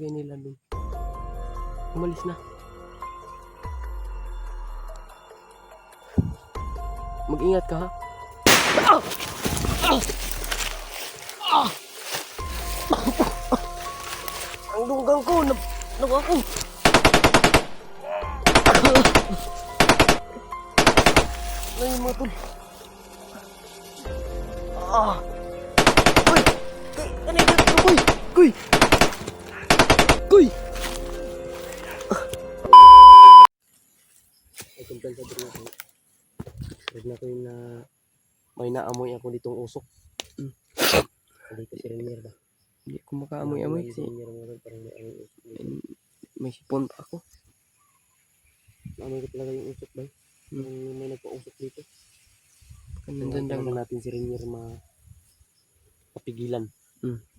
Kaya nila dun. Umalis na. Mag-ingat ka ha. Ang dunggang ko. Nawa ko. Ay mga tol. Kuy! Ano yung dito? Kuy! Kuy! Kuy! Ay kumpensa din ako. Red na ko yung na may naamoy ako ditong usok. Hindi ko si Renier ba? Hindi ko makaamoy-amoy kasi may sipon pa ako. Naamoy ko talaga yung usok ba? May nagpa-usok dito. Kailangan natin si Renier mapigilan.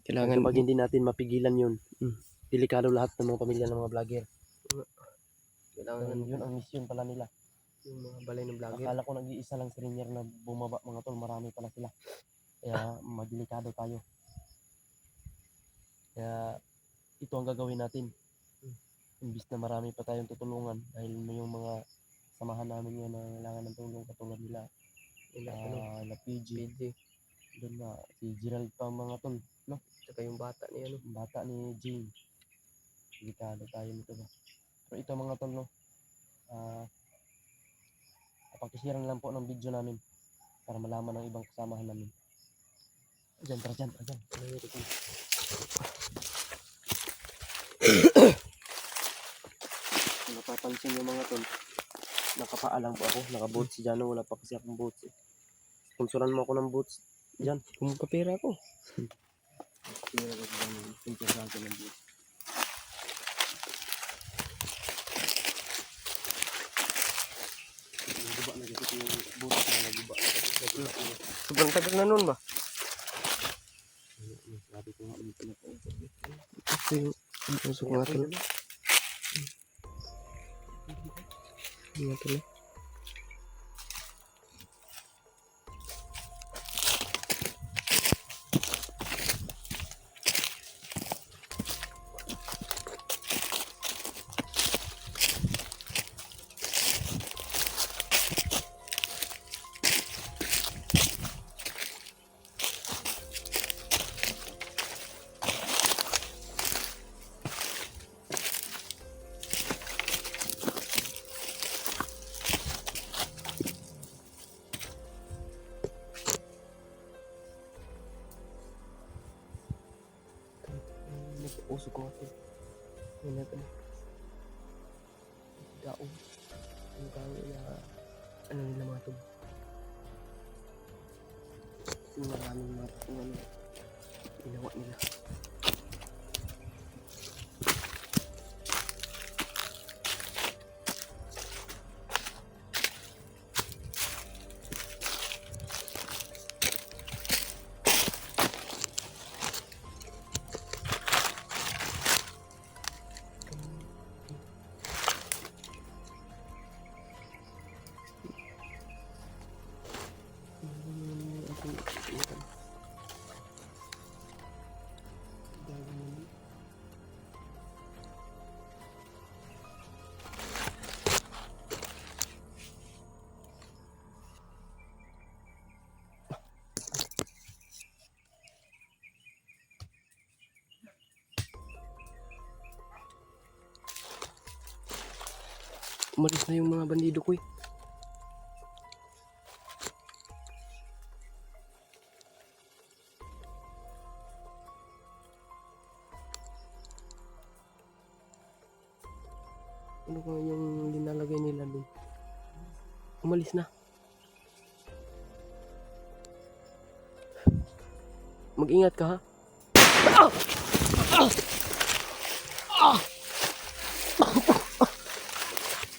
Kailangan kapag hindi natin mapigilan yun, delikado lahat ng mga pamilya ng mga vlogger. Kailangan yun ang mission pala nila. Yung mga balay ng vlogger. Akala ko nag-iisa lang si Renier na bumaba mga tol, marami pala sila. Kaya madelikado tayo. Kaya ito ang gagawin natin. Imbis na marami pa tayong tutulungan dahil yung mga samahan namin yun na kailangan ng tulong katulad nila. Na PG. Doon na si Gerald pa mga tol, no? Saka yung bata ni ano, bata ni Jane. Delikado tayo nito ba. Pero ito mga tol, no. Pakishare lang po ng video namin para malaman ng ibang kasamahan namin. Diyan. Napapansin yung mga tol, nakapaalang po ako, naka-boots si Jano, wala pa kasi akong boots eh. Sponsoran mo ako ng boots dyan, kung kapira ako. Sponsoran ako ng boots. Naguba na kasi yung boots na naguba. Sobrang tagal na nun ba? Sabi ko nga ulit na po. Ito yung usok nga tol. Nga tol. Usok ko ito. Yan natin. Daong. Ang gawin na ano nila mga ito. Maraming mga ano ginawa nila. Umalis na yung mga bandido ko eh. Ano kaya yung linalagay nila doon? Umalis na. Mag-ingat ka ha.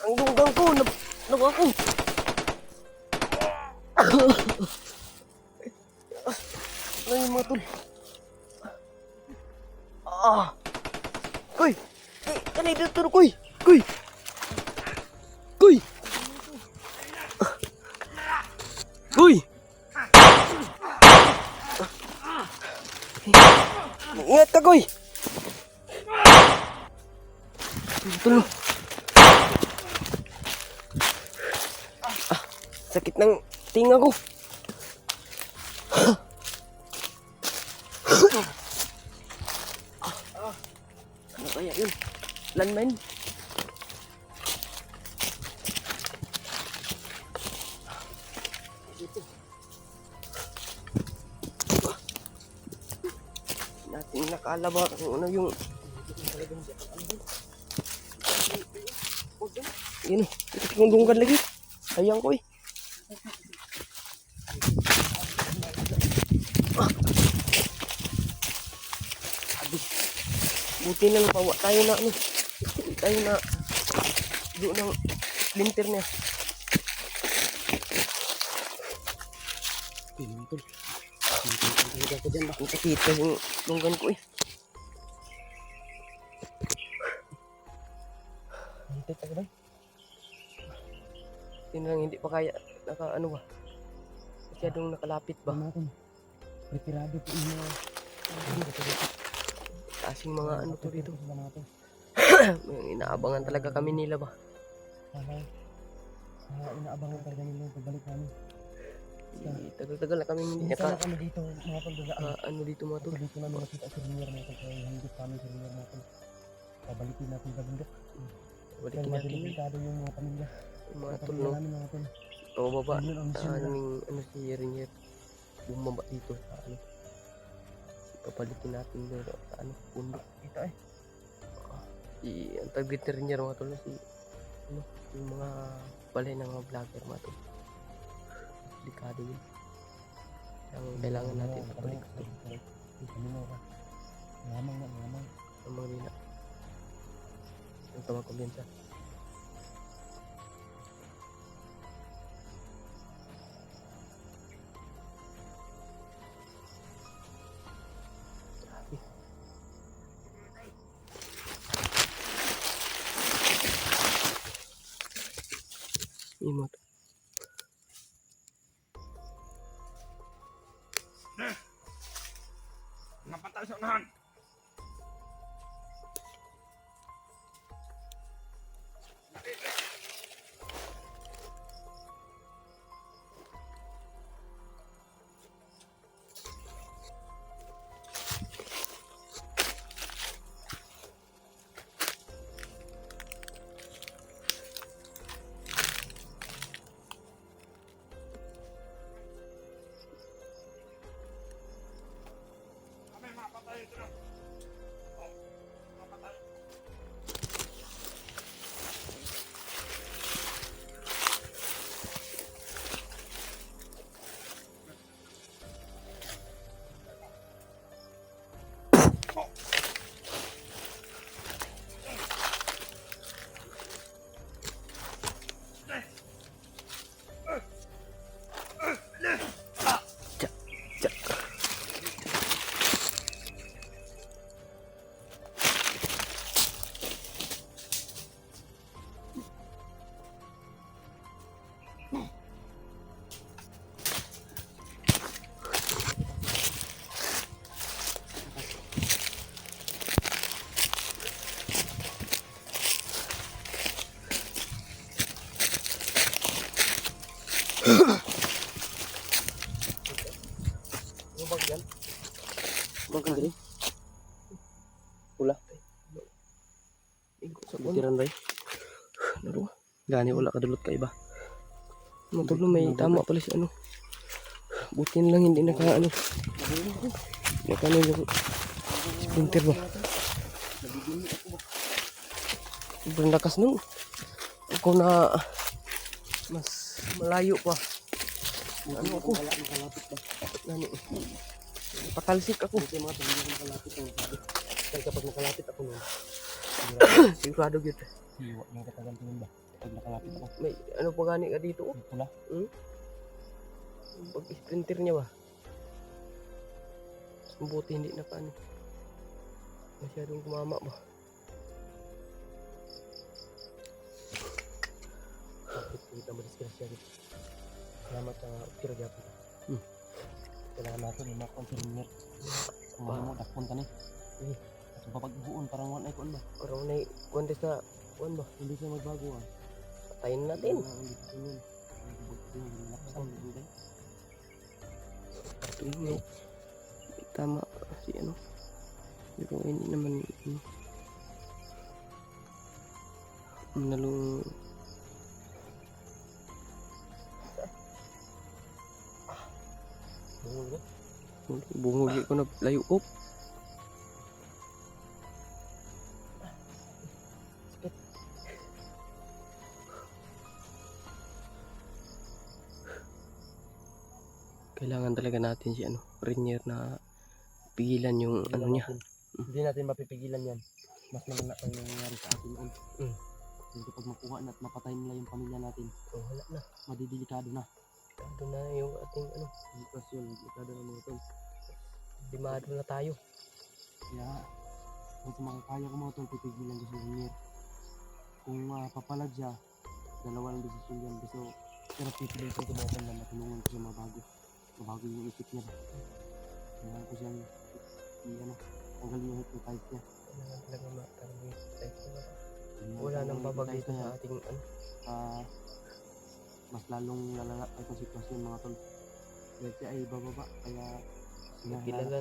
Ang dunggang ko. Nawa ko. Ano yung mga tol? Kuy! Kanay dito kuy! Kuy! Kuy! Kuy! Ingat ka kuy! Tulo. Sakit ng tinga ko. Ano kaya yun? Landmine. Natin nakalaba kung ano yung yun, tinulungan lagi. Sayang ko eh. Buti na lang pawa tayo na ano. Tayo na doon ng splinter niya. Pinutol. Talaga ko dyan. Bakit nakita yung lunggan ko eh. Hintay ka ba? Yun lang hindi pa kaya. Ano ba? Masyadong nakalapit ba? Natin. Retirado po inyo. Kasing mga ano to dito. Sila natin. May inaabangan talaga kami nila ba? Inaabangan talaga nila yung pagbalik namin. Tagal-tagal na kami hindi Minsan na naka kami dito mga tol dadaan. ano dito mga tol. Kasi dito namin nakita si Rinier natin kaya hanggit kami si Rinier natin. Pabalikin natin sa bundok. Balikin Kaya natin madilikado yung mga pamilya. yung mga tol Pamilya no. namin mga tol. O baba. Yun ang mission nila. Ano si Rinier. Bumaba dito sa ano. Papalikin natin doon sa ano bundok. Ito eh. Ang target ni Rinier mga tol no, si ano yung mga balay ng mga vlogger mga tol. Delikado yun. Kailangan natin kapalik ito. Paminaw ka. Lamang na, lamang. Ang mga nila. Ang tawag ko sa. Grabe. Imot. Napatay sa unahan. Kami mapatay ito na. Mapatay. Lubag yan. Lubag din. Pula. Ingko sa buntiran ray. Naruwa. Gani wala kadulot ka iba. Matulog may tama pala si ano. Buti na lang hindi naka ano. Naka ano yung splinter ba? Sobrang lakas nun. Ako na mas malayo pa. Ano ako? Ano? Patalsik ako. Kasi mga pamilya kong kalapit ang sabi. Kaya kapag nakalapit ako nun, Sigurado gitu. hiwa yung katagal tingin ba? Pag nakalapit ako, May ano pa gani ka dito? Oh? may pula. Pag sprinter niya ba? Buti hindi na paano. Masyadong kumama ba? Kapit kita madisgrasya dito. Salamat sa tira dyan. Kailangan natin yung mga konfirmer. Kung mo, dakpon ka ni. Sa papagbuon, parang one icon ba? Parang na kuwente sa kuwan ba? Hindi siya magbago ah. Patayin na natin. Hindi ko yun. Laksan, hindi. Ito yun may tama si ano. Pero hindi naman nalung bungol ko na layo up. Kailangan talaga natin si ano, Rainier na pigilan yung ano niya. Hindi natin mapipigilan yan. Mas malala pa yung nangyari sa atin noon. Hindi pag makuha na at mapatay nila yung pamilya natin, Oh, wala na. madidelikado na. Delikado na yung ating ano, Sitwasyon, delikado na mga tol. dimado na tayo. Kaya, kung sa makakaya ko mga tol, pipigilan ko si Rainier. Kung papalag siya, dalawa ng desisyon yan. Pero pipilitin ko mga tol na matulungan ko siya mabago. Mabago yung isip niya. Kailangan ko siyang tanggalin yung hypnotize niya. Kailangan talaga matanggal yung type na Kailangan wala tanggalin nang yung babagay hypnotize sa niya. ating ano. Mas lalong lalala pa itong sitwasyon mga tol. Dahil siya ay bababa, kaya Kilala,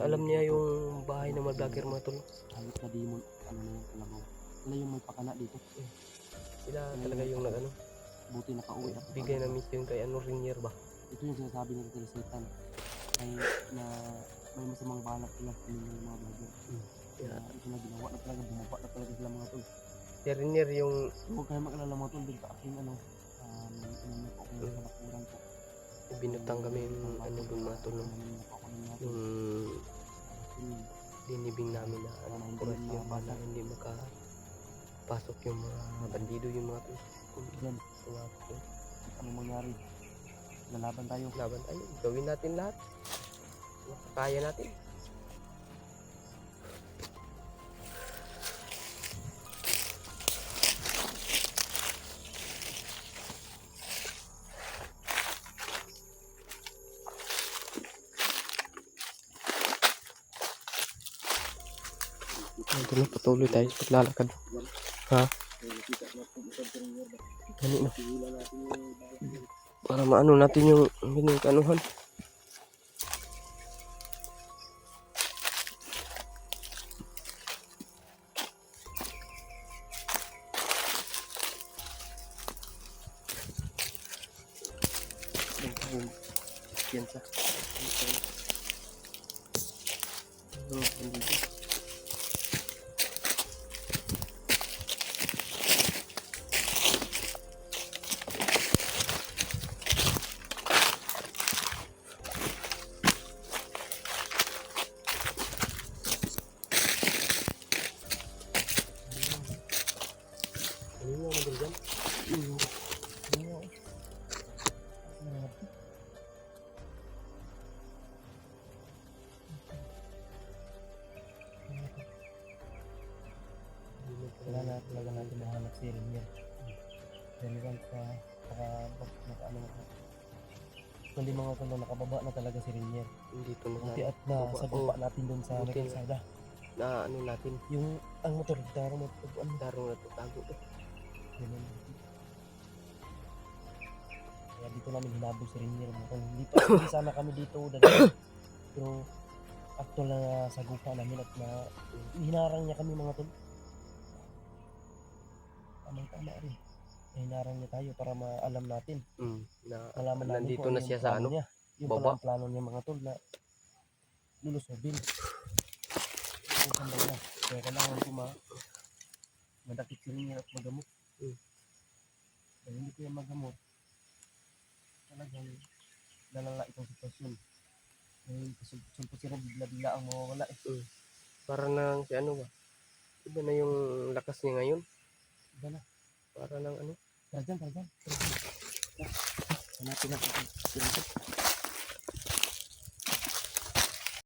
alam niya yung bahay ng mga vlogger mga tol. halos na demon, ano na yung kalabaw. Sila yung may pakana dito. Sila talaga yung nag ano, Buti nakauwi ako. bigay na mission kay ano Rainier ba. Ito yung sinasabi nila kay Satan. Ay na may masamang balak sila sa mga vlogger. Kaya ito na ginawa na talaga, bumaba na talaga sila mga tol. Si Rainier yung Huwag kayo mag-alala mga tol, sa aking inano ko kung sa nakuran ko. binutang kami yung ano dun mga tol. Yung dinibing namin na ano, oras yung bala hindi makapasok yung mga bandido yung mga tol. Yan, Mga anong mangyari? Lalaban tayo. laban tayo, gawin natin lahat. Kaya natin. Ito na, patuloy tayo sa paglalakad. Ha? Ano na? Para maano natin yung binikanuhan. Yan sa. Ano yung mga dyan? Kailangan talaga natin mahanap si Rainier. Dahil sa nakaano kundi mga tol nakababa na talaga si Rainier. Dito na Buti tayo. at na sa baba natin doon sa Buti na. kalsada. Na ano natin, Yung ang motor, darong motor, ano darong natatago to. ganun. Kaya dito namin hinabol si Rainier mga tol. Hindi sana kami dito dahil pero actual na sagupa namin at na hinarang niya kami mga tol. Tama rin. Hinarang niya tayo para maalam natin. Na Malaman natin nandito kung na ano siya yung sa plano ano, niya. Yung baba. pala ang plano niya mga tol na lulusobin. Kung saan na. Kaya kailangan ko madakit si Rainier at magamot. Dahil hindi ko yan magamot, talagang lalala itong sitwasyon. Dahil sulpo si Rainier, bigla-bigla ang mawawala eh. para nang si ano ba? Iba na yung lakas niya ngayon. Iba na. Para nang ano? Tara dyan. Hanapin natin.